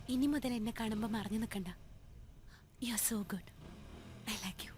ഇനി മുതൽ എന്നെ കാണുമ്പോൾ മറഞ്ഞു നിൽക്കണ്ട. You are so good. I like you.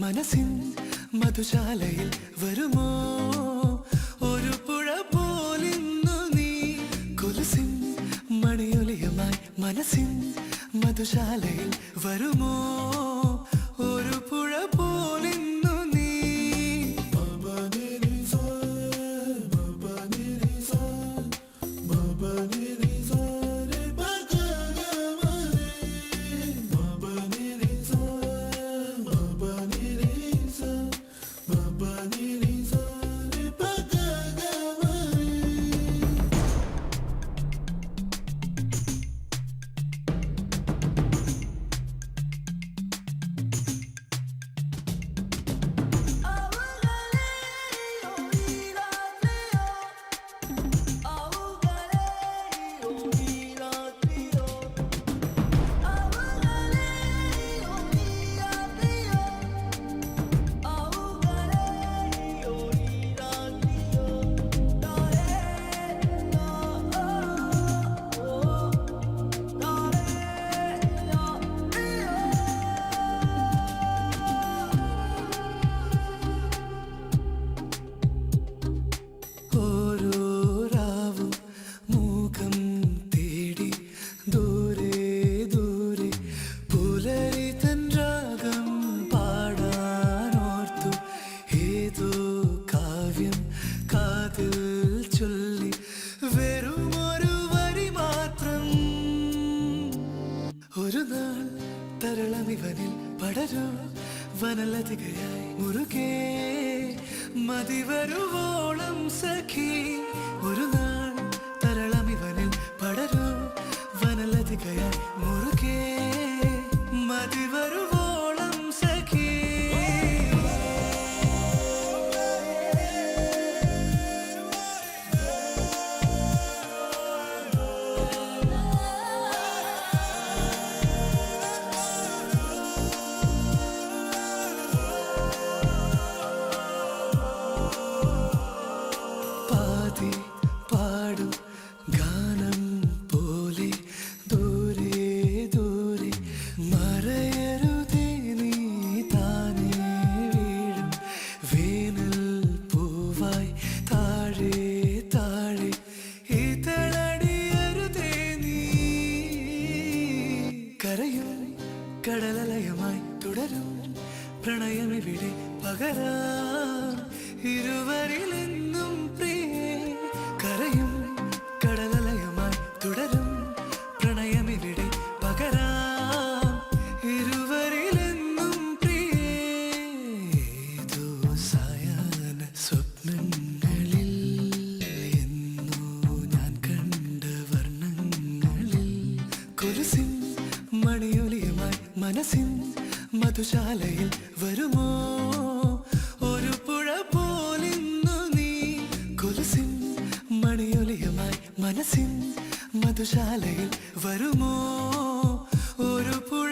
മനസ്സിൻ മധുശാലയിൽ വരുമോ ഒരു പുഴ പോലിന്നു നീ കൊലുസിൻ മണിയൊലിയുമായി മനസ്സിൻ മധുശാലയിൽ വരുമോ ഒരു പുഴ പോലിന്നു നീ ഒരു നാൾ തരളമിവനിൽ പടരൂ വനലതികയായി മുറുകെ മതിവരുവോളം സഖി ഒരു നാൾ തരളമിവനിൽ പടരൂ വനലതികയായി മുറുകെ മതിവരുവോളം സഖി പാടും ഗാനം പോലെ ദൂരെ ദൂരെ മറയരുതേ നീ താനേ വീഴും വേനൽ പൂവായി താഴെ താഴെ ഇതളടിയരുതേ നീ കരയും കടലലയമായി തുടരും പ്രണയമിവിടെ പകരാം ഇരുവരിലെന്നും പ്രിയേ കരയും കടലലയമായി തുടരും പ്രണയമിവിടെ പകരാം ഇരുവരിലെന്നും പ്രിയേ ഏതോ സായാഹ്ന സ്വപ്നങ്ങളിൽ എന്നോ ഞാൻ കണ്ട വർണ്ണങ്ങളിൽ കൊലുസിൻ മണിയൊലിയുമായി മനസ്സിൻ മധുശാലയിൽ വരുമോ ഒരു പുഴ പോലിന്നു നീ കൊലുസിൻ മണിയൊലിയുമായി മനസ്സിൻ മധുശാലയിൽ വരുമോ ഒരു പുഴ